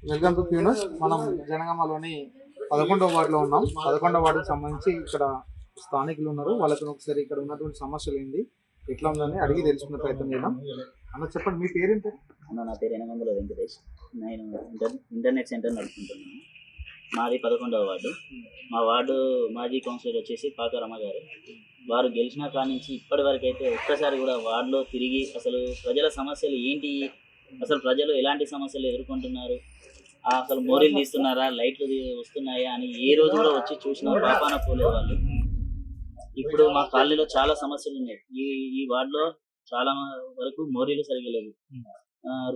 Welcome to క్యూనస్. మనం జనగామలోని 11వ వార్డులో ఉన్నాం. 11వ వార్డుకి సంబంధించి ఇక్కడ స్థానికులు ఉన్నారు. వాళ్ళతో ఒకసారి ఇక్కడ ఉన్నటువంటి సమస్యలు ఏంది, ఎట్లా ఉందని అడిగి తెలుసుకునే ప్రయత్నం చేద్దాం. అన్న చెప్పండి, మీ పేరేంటి? నా పేరు ఎనమందుల వెంకటేష్. నేను ఇంటర్నెట్ సెంటర్ నడుపుకుంటున్నాను. మాది 11వ వార్డు. మా వార్డు మాజీ కౌన్సిలర్ వచ్చేసి పాకరమ్మ గారు. వారు గెలిచిన కాడి నుంచి ఇప్పటి వరకు అయితే ఒక్కసారి కూడా వార్డులో తిరిగి అసలు ప్రజల సమస్యలు ఏంటి, అసలు ప్రజలు ఎలాంటి సమస్యలు ఎదుర్కొంటున్నారు, అసలు మోరీలు తీస్తున్నారా, లైట్లు వస్తున్నాయా అని ఏ రోజు కూడా వచ్చి చూసిన పాపాన పోలే వాళ్ళు. ఇప్పుడు మా కాలనీలో చాలా సమస్యలు ఉన్నాయి. ఈ వార్డులో చాలా వరకు మోరీలు సరిగా లేవు,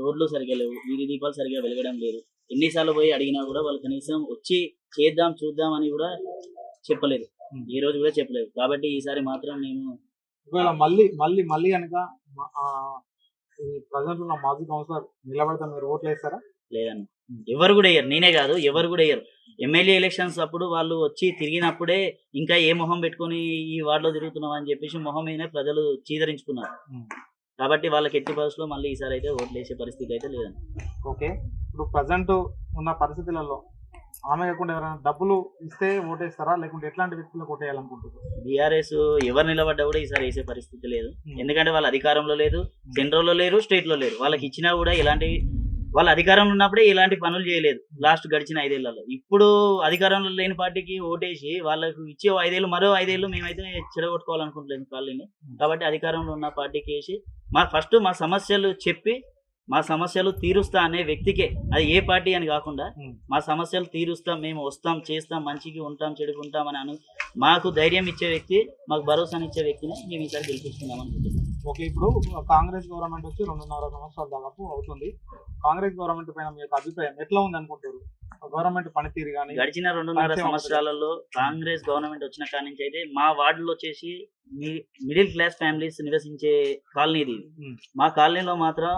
రోడ్లు సరిగా లేవు, వీధి దీపాలు సరిగా వెలగడం లేదు. ఎన్నిసార్లు పోయి అడిగినా కూడా వాళ్ళు కనీసం వచ్చి చేద్దాం చూద్దాం అని కూడా చెప్పలేదు, ఈ రోజు కూడా చెప్పలేదు. కాబట్టి ఈసారి మాత్రం నేను ఒకవేళ మళ్ళీ కనుక ప్రజెంట్ ఉన్న మాజీ కౌన్సిలర్ నిలబడతా మీరు ఓట్లు వేస్తారా? లేదన్న, ఎవరు కూడా వేయరు. నేనే కాదు, ఎవరు కూడా వేయరు. ఎమ్మెల్యే ఎలక్షన్స్ అప్పుడు వాళ్ళు వచ్చి తిరిగినప్పుడే ఇంకా ఏ మొహం పెట్టుకుని ఈ వార్డులో తిరుగుతున్నాం అని చెప్పేసి మొహం మీద ప్రజలు చీదరించుకున్నారు. కాబట్టి వాళ్ళకి ఎట్టి పరిస్థితుల్లో మళ్ళీ ఈసారి అయితే ఓట్లు వేసే పరిస్థితి అయితే లేదండి. ఓకే, ఇప్పుడు ప్రజెంట్ ఉన్న పరిస్థితులలో ఆమె కాకుండా ఎవరైనా డబ్బులు ఇస్తే ఓటేస్తారా, లేకుంటే ఎట్లాంటి వ్యక్తులకు ఓటేయాలనుకుంటున్నారు? బీఆర్ఎస్ ఎవరు నిలబడ్డా కూడా ఈసారి వేసే పరిస్థితి లేదు. ఎందుకంటే వాళ్ళ అధికారంలో లేదు, సెంట్రల్లో లేరు, స్టేట్లో లేరు. వాళ్ళకి ఇచ్చినా కూడా ఇలాంటి వాళ్ళ అధికారంలో ఉన్నప్పుడే ఇలాంటి పనులు చేయలేదు లాస్ట్ గడిచిన 5 ఏళ్లలో. ఇప్పుడు అధికారంలో లేని పార్టీకి ఓటేసి వాళ్ళకు ఇచ్చే 5 ఏళ్ళు మరో 5 ఏళ్ళు మేమైతే చెడగొట్టుకోవాలనుకుంటలేదు కాలనీ. కాబట్టి అధికారంలో ఉన్న పార్టీకి వేసి ఫస్ట్ మా సమస్యలు చెప్పి మా సమస్యలు తీరుస్తా అనే వ్యక్తికే, అది ఏ పార్టీ అని కాకుండా మా సమస్యలు తీరుస్తాం, మేము వస్తాం, చేస్తాం, మంచిగా ఉంటాం, చెడుకుంటాం అని మాకు ధైర్యం ఇచ్చే వ్యక్తి, మాకు భరోసానిచ్చే వ్యక్తిని మేము ఈసారి గెలిపిస్తున్నాం అనుకుంటున్నాం. ఓకే, ఇప్పుడు కాంగ్రెస్ గవర్నమెంట్ వచ్చి 2.5 సంవత్సరాలు దాదాపు అవుతుంది. కాంగ్రెస్ గవర్నమెంట్ పైన మీ యొక్క అభిప్రాయం ఎట్లా ఉంది అనుకుంటారు? గవర్నమెంట్ పనితీరు కానీ గడిచిన 2.5 సంవత్సరాలలో కాంగ్రెస్ గవర్నమెంట్ వచ్చిన కాడి నుంచి అయితే మా వార్డులో వచ్చేసి మిడిల్ క్లాస్ ఫ్యామిలీస్ నివసించే కాలనీ ఇది. మా కాలనీలో మాత్రం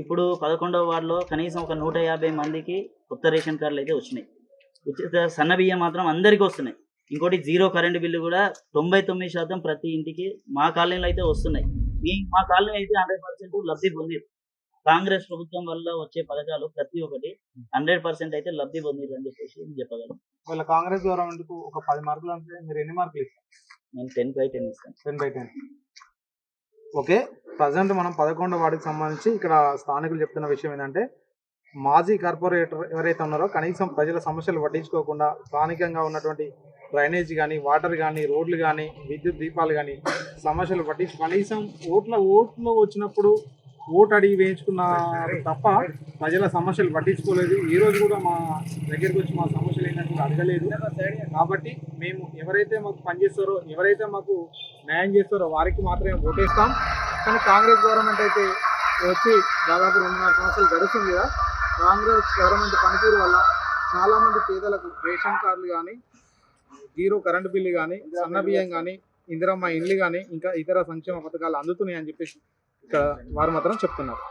ఇప్పుడు 11వ వార్డులో కనీసం ఒక 150 మందికి కొత్త రేషన్ కార్డులు అయితే వచ్చినాయి. ఉచిత సన్న బియ్యం మాత్రం అందరికీ వస్తున్నాయి. ఇంకోటి 0 కరెంటు బిల్లు కూడా 99% ప్రతి ఇంటికి మా కాలనీలో అయితే వస్తున్నాయి. మా కాలనీ అయితే 100% లబ్ధి పొందిరు. కాంగ్రెస్ ప్రభుత్వం వల్ల వచ్చే పథకాలు ప్రతి ఒక్కటి 100% అయితే లబ్ధి పొందిరు అని చెప్పేసి చెప్పగలను. వీళ్ళ కాంగ్రెస్ గవర్నమెంట్ కు ఒక 10 మార్కులు అంటే మీరు ఎన్ని మార్కులు ఇస్తారు? నేను 10/10 ఇస్తాను. 10/10. ఓకే, ప్రజెంట్ మనం 11వ వార్డుకి సంబంధించి ఇక్కడ స్థానికులు చెప్తున్న విషయం ఏంటంటే, మాజీ కార్పొరేటర్ ఎవరైతే ఉన్నారో కనీసం ప్రజల సమస్యలు పట్టించుకోకుండా స్థానికంగా ఉన్నటువంటి డ్రైనేజ్ కానీ, వాటర్ కానీ, రోడ్లు కానీ, విద్యుత్ దీపాలు కానీ సమస్యలు పట్టించి కనీసం ఓట్లు వచ్చినప్పుడు ఓటు అడిగి వేయించుకున్నారు తప్ప ప్రజల సమస్యలు పట్టించుకోలేదు. ఈ రోజు కూడా మా దగ్గరికి వచ్చి మా సమస్యలు ఏంటంటే అడగలేదు. కాబట్టి మేము ఎవరైతే మాకు పనిచేస్తారో, ఎవరైతే మాకు న్యాయం చేస్తారో వారికి మాత్రమే ఓటేస్తాం. కానీ కాంగ్రెస్ గవర్నమెంట్ అయితే వచ్చి దాదాపు 2.5 సంవత్సరాలు గడుస్తుంది కదా. కాంగ్రెస్ గవర్నమెంట్ పనితీరు వల్ల చాలామంది పేదలకు రేషన్ కార్డులు కానీ, 0 కరెంటు బిల్లు కానీ, సన్న బియ్యం కానీ, ఇందిరమ్మ ఇండ్లు కానీ, ఇంకా ఇతర సంక్షేమ పథకాలు అందుతున్నాయని చెప్పేసి ఇక్కడ వారు మాత్రం చెప్తున్నారు.